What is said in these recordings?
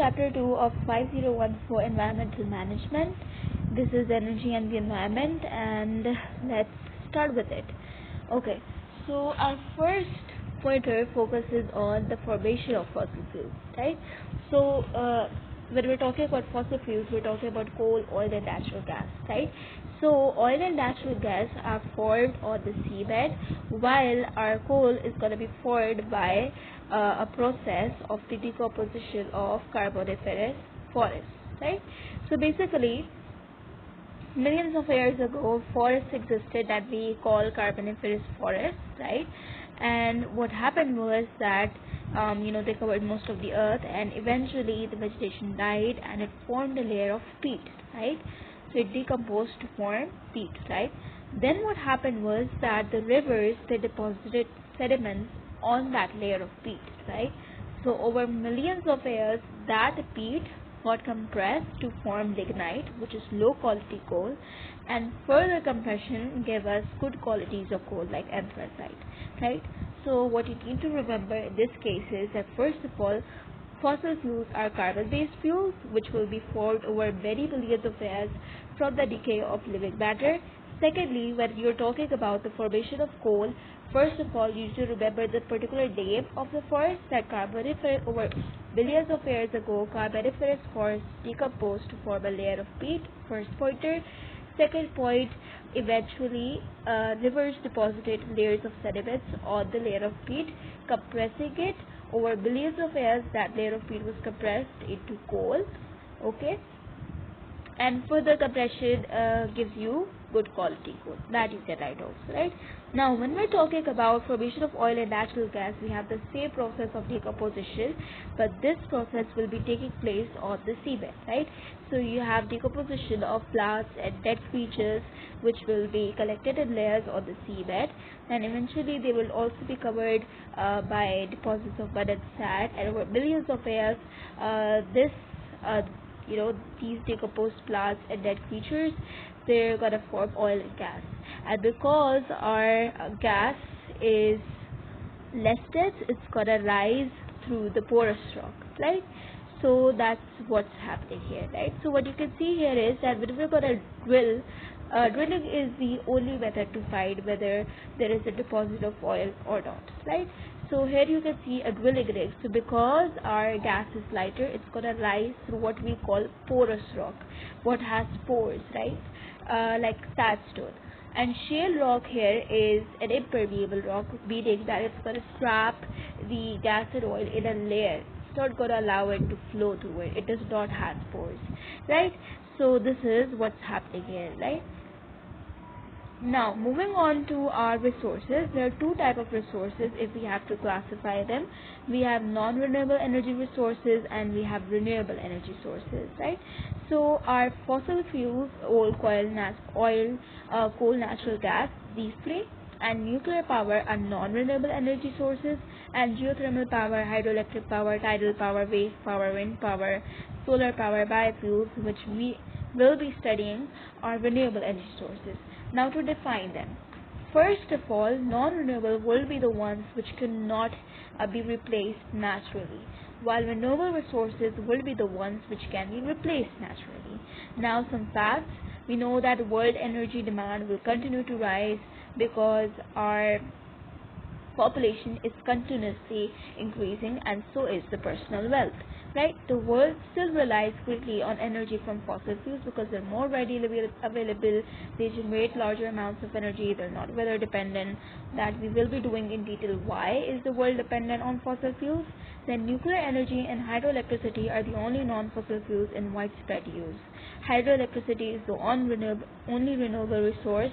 chapter 2 of 5014 Environmental Management. This is Energy and the Environment, and let's start with it. Okay, so our first pointer focuses on the formation of fossil fuels, right? So when we're talking about fossil fuels, we're talking about coal, oil, and natural gas, right? So oil and natural gas are formed on the seabed, while our coal is going to be formed by a process of the decomposition of carboniferous forests, right? So basically, millions of years ago, forests existed that we call carboniferous forests, right? And what happened was that they covered most of the earth, and eventually the vegetation died and it formed a layer of peat, right? So it decomposed to form peat, right? Then what happened was that the rivers, they deposited sediments on that layer of peat, right? So over millions of years, that peat got compressed to form lignite, which is low quality coal, and further compression gave us good qualities of coal like anthracite, right? So what you need to remember in this case is that first of all, fossil fuels are carbon-based fuels which will be formed over many billions of years from the decay of living matter. Secondly, when you're talking about the formation of coal, first of all, you need to remember the particular name of the forest, that carboniferous, over billions of years ago, carboniferous forests decomposed to form a layer of peat, first pointer. Second point, eventually rivers deposited layers of sediments on the layer of peat, compressing it. Over billions of years, that layer of peat was compressed into coal, okay? And further compression gives you good quality coal that you can write also, right? Now when we're talking about formation of oil and natural gas, we have the same process of decomposition, but this process will be taking place on the seabed, right? So you have decomposition of plants and dead creatures which will be collected in layers on the seabed, and eventually they will also be covered by deposits of mud and sand, and over millions of years these decomposed plants and dead creatures, they're gonna form oil and gas. And because our gas is less dense, it's gonna rise through the porous rock, right? So that's what's happening here, right? So what you can see here is that when we're gonna drill, drilling is the only method to find whether there is a deposit of oil or not, right? So here you can see a drilling rig. So because our gas is lighter, it's gonna rise through what we call porous rock, what has pores, right? Like sandstone. And shale rock here is an impermeable rock, meaning that it's gonna trap the gas and oil in a layer. It's not gonna allow it to flow through it. It does not have pores, right? So this is what's happening here, right? Now moving on to our resources, there are two types of resources if we have to classify them. We have non-renewable energy resources and we have renewable energy sources, right? So our fossil fuels, coal, coal, natural gas, these three, and nuclear power are non-renewable energy sources, and geothermal power, hydroelectric power, tidal power, wave power, wind power, solar power, biofuels, which we will be studying, are renewable energy sources. Now to define them. First of all, non-renewable will be the ones which cannot be replaced naturally, while renewable resources will be the ones which can be replaced naturally. Now some facts. We know that world energy demand will continue to rise because our population is continuously increasing, and so is the personal wealth, right? The world still relies greatly on energy from fossil fuels because they're more readily available, they generate larger amounts of energy, they're not weather dependent. That we will be doing in detail why is the world dependent on fossil fuels. Then nuclear energy and hydroelectricity are the only non-fossil fuels in widespread use. Hydroelectricity is the only renewable resource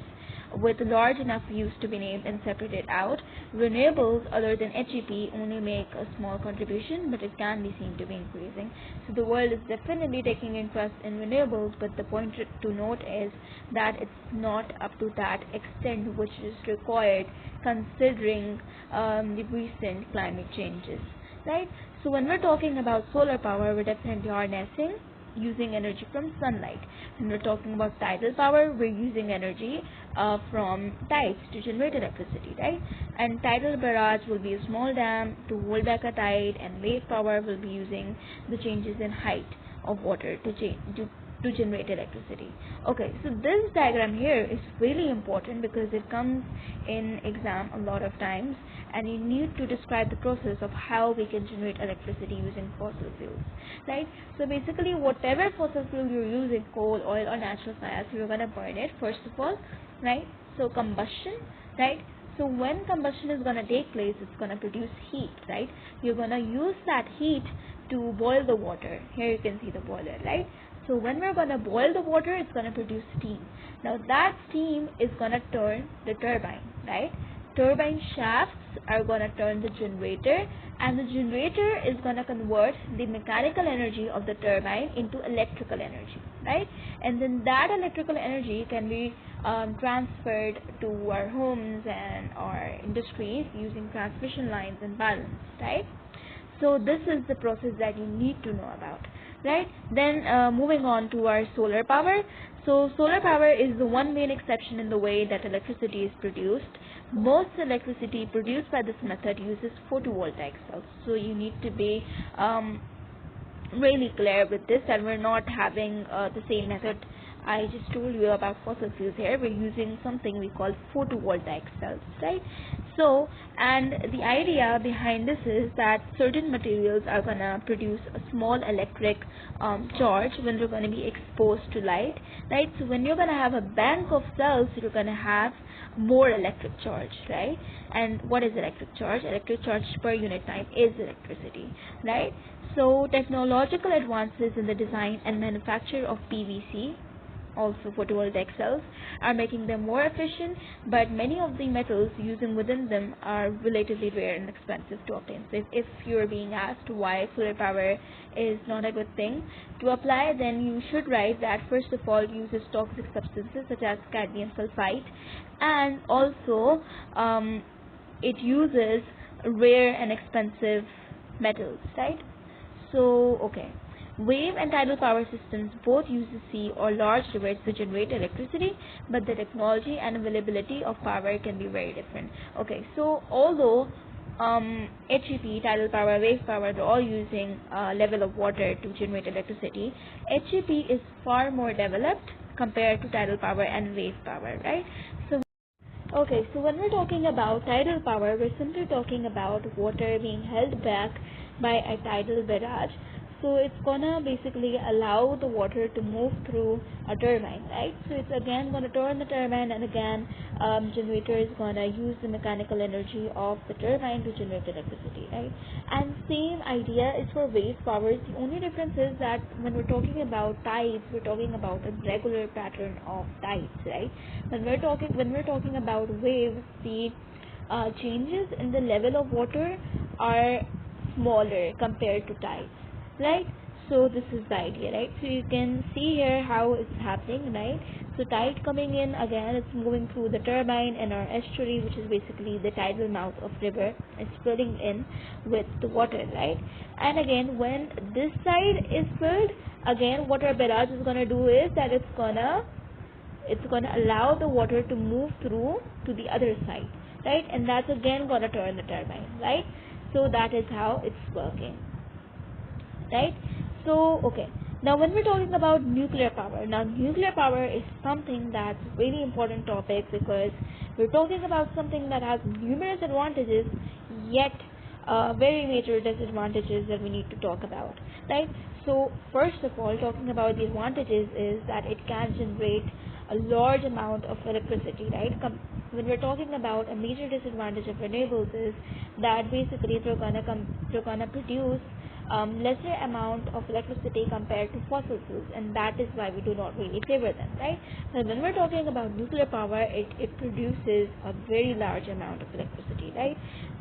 with large enough use to be named and separated out. Renewables other than HEP only make a small contribution, but it can be seen to be increasing. So the world is definitely taking interest in renewables, but the point to note is that it's not up to that extent which is required considering the recent climate changes, right? So when we're talking about solar power, we're definitely harnessing using energy from sunlight. When we're talking about tidal power, we're using energy from tides to generate electricity, right? And tidal barrage will be a small dam to hold back a tide, and wave power will be using the changes in height of water to generate electricity. Okay, so this diagram here is really important because it comes in exam a lot of times, and you need to describe the process of how we can generate electricity using fossil fuels, right? So basically, whatever fossil fuel you're using, coal, oil, or natural gas, you're gonna burn it first of all, right? So combustion, right? So when combustion is gonna take place, it's gonna produce heat, right? You're gonna use that heat to boil the water. Here you can see the boiler, right? So when we're gonna boil the water, it's gonna produce steam. Now that steam is gonna turn the turbine, right? Turbine shafts are gonna turn the generator, and the generator is gonna convert the mechanical energy of the turbine into electrical energy, right? And then that electrical energy can be transferred to our homes and our industries using transmission lines and balance, right? So this is the process that you need to know about, right? Then moving on to our solar power. So solar power is the one main exception in the way that electricity is produced. Most electricity produced by this method uses photovoltaic cells. So you need to be really clear with this, that we're not having the same method I just told you about fossil fuels. Here we're using something we call photovoltaic cells, right? So, and the idea behind this is that certain materials are gonna produce a small electric charge when they're gonna be exposed to light, right? So when you're gonna have a bank of cells, you're gonna have more electric charge, right? And what is electric charge? Electric charge per unit time is electricity, right? So technological advances in the design and manufacture of PVC, also photovoltaic cells, are making them more efficient, but many of the metals using within them are relatively rare and expensive to obtain. So if you're being asked why solar power is not a good thing to apply, then you should write that first of all, it uses toxic substances such as cadmium sulfite, and also it uses rare and expensive metals, right? So okay, wave and tidal power systems both use the sea or large rivers to generate electricity, but the technology and availability of power can be very different. Okay, so although HEP, tidal power, wave power, they're all using level of water to generate electricity, HEP is far more developed compared to tidal power and wave power, right? So okay, so when we're talking about tidal power, we're simply talking about water being held back by a tidal barrage. So it's gonna basically allow the water to move through a turbine, right? So it's again gonna turn the turbine, and again generator is gonna use the mechanical energy of the turbine to generate electricity, right? And same idea is for wave power. The only difference is that when we're talking about tides, we're talking about a regular pattern of tides, right? When we're talking about waves, the changes in the level of water are smaller compared to tides, right? So this is the idea, right? So you can see here how it's happening, right? So tide coming in, again it's moving through the turbine and our estuary, which is basically the tidal mouth of river, is filling in with the water, right? And again, when this side is filled, again what our barrage is gonna do is that it's gonna allow the water to move through to the other side, right? And that's again gonna turn the turbine, right? So that is how it's working, right? So okay, now when we're talking about nuclear power, now nuclear power is something that's really important topic, because we're talking about something that has numerous advantages, yet very major disadvantages that we need to talk about, right? So first of all, talking about the advantages is that it can generate a large amount of electricity, right? When we're talking about a major disadvantage of renewables is that basically they're gonna produce lesser amount of electricity compared to fossil fuels, and that is why we do not really favor them, right? Now when we're talking about nuclear power, it produces a very large amount of electricity, right?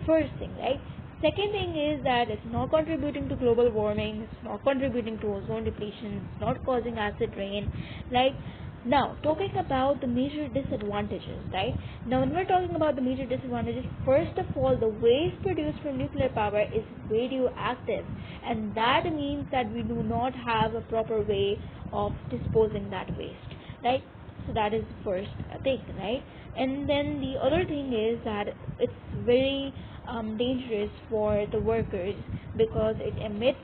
First thing, right? Second thing is that it's not contributing to global warming, it's not contributing to ozone depletion, it's not causing acid rain, right? Now, talking about the major disadvantages, right? Now, when we're talking about the major disadvantages, first of all, the waste produced from nuclear power is radioactive, and that means that we do not have a proper way of disposing that waste, right? So that is the first thing, right? And then the other thing is that it's very dangerous for the workers because it emits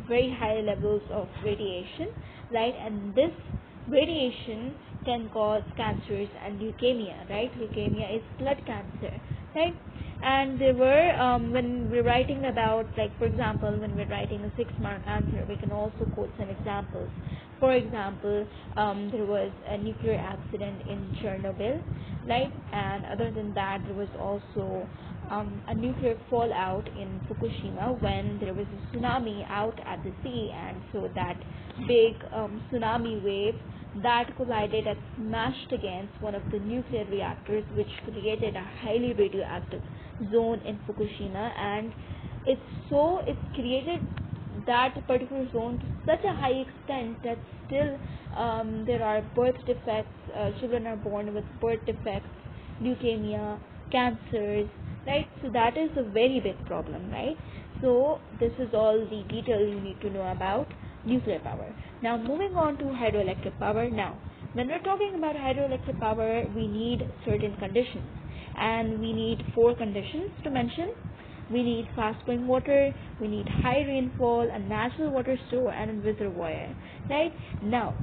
very high levels of radiation, right? And this radiation can cause cancers and leukemia, right? Leukemia is blood cancer, right? And there were when we're writing about, like, for example, when we're writing a 6-mark answer, we can also quote some examples. For example, there was a nuclear accident in Chernobyl, right? And other than that, there was also a nuclear fallout in Fukushima when there was a tsunami out at the sea, and so that big tsunami wave that collided and smashed against one of the nuclear reactors, which created a highly radioactive zone in Fukushima. And it's created that particular zone to such a high extent that still there are birth defects, children are born with birth defects, leukemia, cancers, right? So that is a very big problem, right? So this is all the detail you need to know about nuclear power. Now, moving on to hydroelectric power. Now, when we're talking about hydroelectric power, we need certain conditions, and we need 4 conditions to mention. We need fast flowing water, we need high rainfall, a natural water store, and a reservoir, right? Now,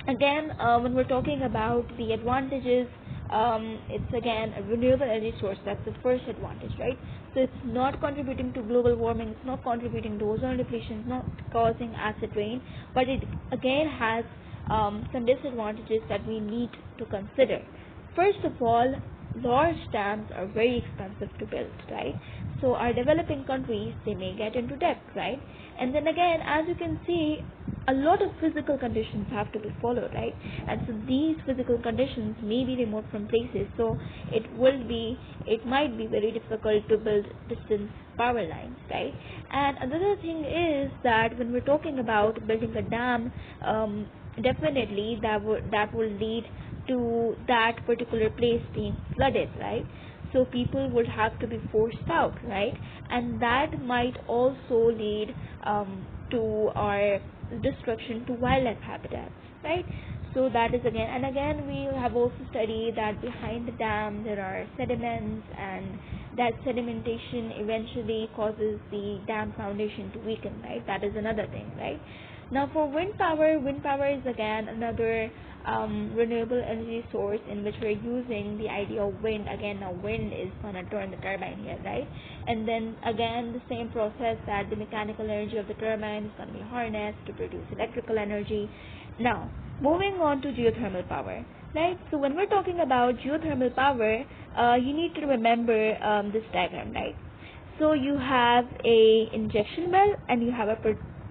again, when we're talking about the advantages, it's again a renewable energy source. That's the first advantage, right? So it's not contributing to global warming, it's not contributing to ozone depletion, it's not causing acid rain, but it again has some disadvantages that we need to consider. First of all, large dams are very expensive to build, right? So our developing countries, they may get into debt, right? And then again, as you can see, a lot of physical conditions have to be followed, right? And so these physical conditions may be remote from places, so it might be very difficult to build distance power lines, right? And another thing is that when we're talking about building a dam, definitely that will lead to that particular place being flooded, right? So people would have to be forced out, right? And that might also lead to our destruction to wildlife habitats, right? So that is again, and again, we have also studied that behind the dam there are sediments, and that sedimentation eventually causes the dam foundation to weaken, right? That is another thing, right? Now, for wind power is again another renewable energy source in which we're using the idea of wind. Again, now wind is gonna turn the turbine here, right? And then again, the same process, that the mechanical energy of the turbine is gonna be harnessed to produce electrical energy. Now, moving on to geothermal power, right? So when we're talking about geothermal power, you need to remember this diagram, right? So you have a injection well and you have a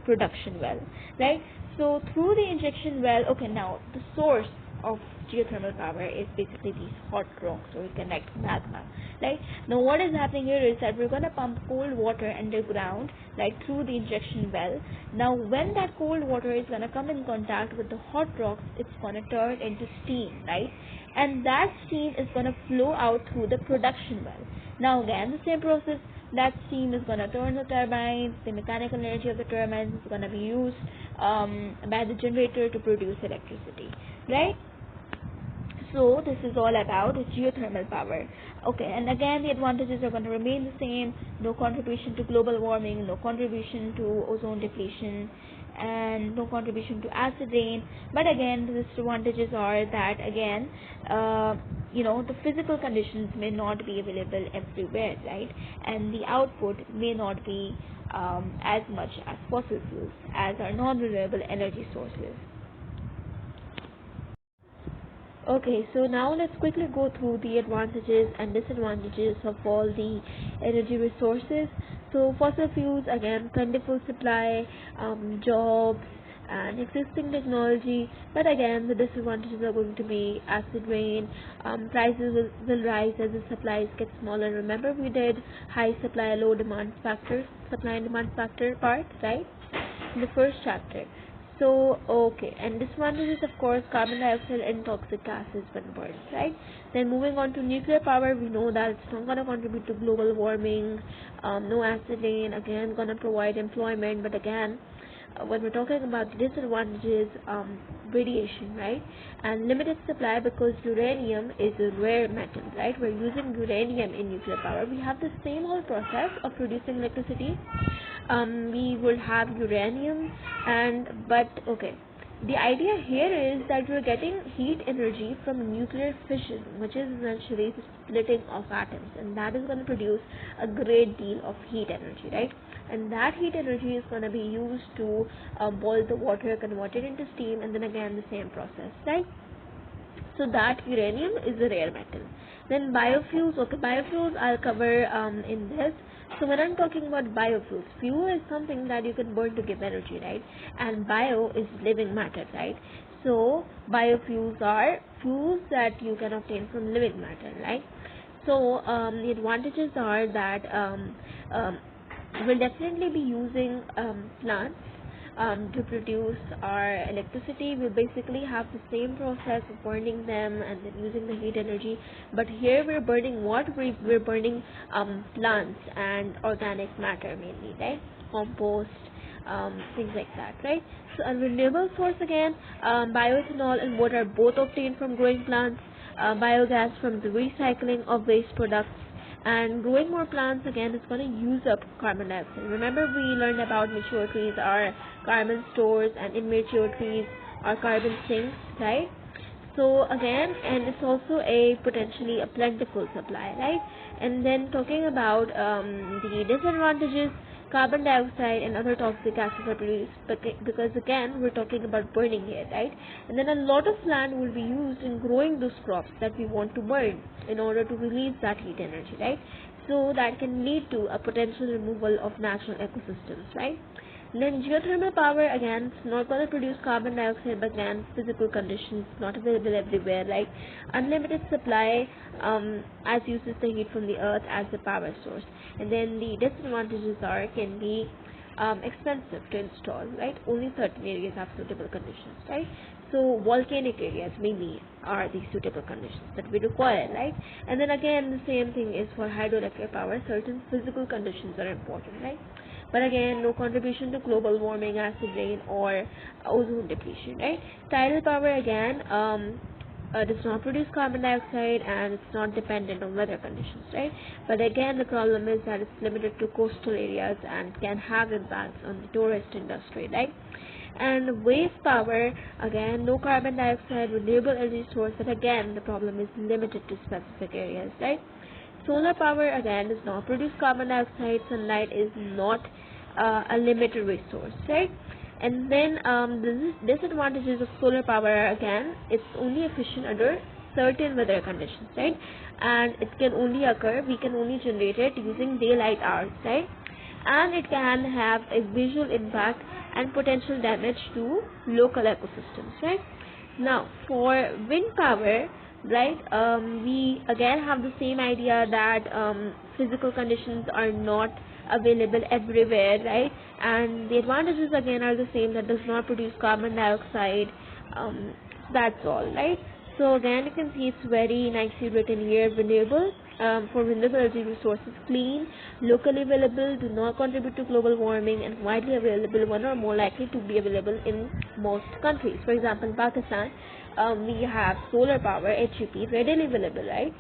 production well, right? So through the injection well, okay, now the source of geothermal power is basically these hot rocks, or you can like magma, right? Now what is happening here is that we're going to pump cold water underground, like through the injection well. Now when that cold water is going to come in contact with the hot rocks, it's going to turn into steam, right? And that steam is going to flow out through the production well. Now again, the same process, that steam is going to turn the turbines, the mechanical energy of the turbines is going to be used by the generator to produce electricity, right? So this is all about geothermal power. Okay, and again the advantages are going to remain the same: no contribution to global warming, no contribution to ozone depletion, and no contribution to acid rain. But again, the disadvantages are that again, the physical conditions may not be available everywhere, right? And the output may not be as much as fossil fuels, as are non-renewable energy sources. Okay, so now let's quickly go through the advantages and disadvantages of all the energy resources. So fossil fuels, again, plentiful supply, jobs, and existing technology. But again, the disadvantages are going to be acid rain, prices will rise as the supplies get smaller. Remember, we did high supply, low demand factor, supply and demand factor part, right, in the first chapter. So, okay, and disadvantages, of course, carbon dioxide and toxic gases when burned, right? Then moving on to nuclear power, we know that it's not going to contribute to global warming, no acid rain, again, going to provide employment, but again, when we're talking about the disadvantages, radiation, right? And limited supply because uranium is a rare metal, right? We're using uranium in nuclear power. We have the same whole process of producing electricity. We will have uranium, but okay, the idea here is that we're getting heat energy from nuclear fission, which is essentially the splitting of atoms, and that is going to produce a great deal of heat energy, right? And that heat energy is going to be used to boil the water, convert it into steam, and then again the same process, right? So that uranium is a rare metal. Then biofuels, okay, biofuels I'll cover in this. So when I'm talking about biofuels, fuel is something that you can burn to give energy, right? And bio is living matter, right? So biofuels are fuels that you can obtain from living matter, right? So the advantages are that we'll definitely be using plants to produce our electricity. We basically have the same process of burning them and then using the heat energy, but here we're burning what? We're burning plants and organic matter mainly, right? Compost, things like that, right? So a renewable source again, bioethanol and water both obtained from growing plants, biogas from the recycling of waste products, and growing more plants again is going to use up carbon dioxide. Remember we learned about mature trees are carbon stores and immature trees are carbon sinks, right? So again, and it's also a potentially a plentiful supply, right? And then talking about the disadvantages, carbon dioxide and other toxic gases are produced because again we're talking about burning here, right? And then a lot of land will be used in growing those crops that we want to burn in order to release that heat energy, right? So that can lead to a potential removal of natural ecosystems, right? And then geothermal power again, it's not going to produce carbon dioxide, but again physical conditions not available everywhere, like unlimited supply as uses the heat from the earth as the power source. And then the disadvantages are can be expensive to install, right? Only certain areas have suitable conditions, right? So volcanic areas mainly are the suitable conditions that we require, right? And then again the same thing is for hydroelectric power, certain physical conditions are important, right? But again, no contribution to global warming, acid rain, or ozone depletion, right? Tidal power again does not produce carbon dioxide and it's not dependent on weather conditions, right? But again, the problem is that it's limited to coastal areas and can have impacts on the tourist industry, right? And wave power, again, no carbon dioxide, renewable energy source, but again, the problem is limited to specific areas, right? Solar power again does not produce carbon dioxide. Sunlight is not a limited resource, right? And then the disadvantages of solar power again, it's only efficient under certain weather conditions, right? And it can only occur, we can only generate it using daylight hours, right? And it can have a visual impact and potential damage to local ecosystems, right? Now for wind power, right, we again have the same idea that physical conditions are not available everywhere, right? And the advantages again are the same, that does not produce carbon dioxide. That's all, right? So again you can see it's very nicely written here. Renewable, for renewable energy resources, clean, locally available, do not contribute to global warming, and widely available, one or more likely to be available in most countries. For example, in Pakistan, we have solar power, HEP, readily available, right?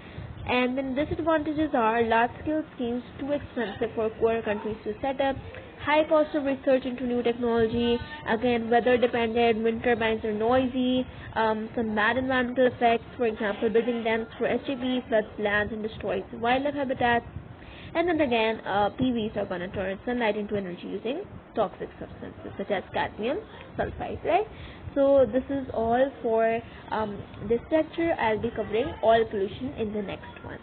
And then disadvantages are large-scale schemes too expensive for poor countries to set up, high cost of research into new technology, again weather dependent, wind turbines are noisy, some bad environmental effects, for example building dams for HEP floods lands and destroys wildlife habitats. And then again, PVs are going to turn sunlight into energy using toxic substances such as cadmium sulfide, right? So this is all for this lecture. I'll be covering oil pollution in the next one.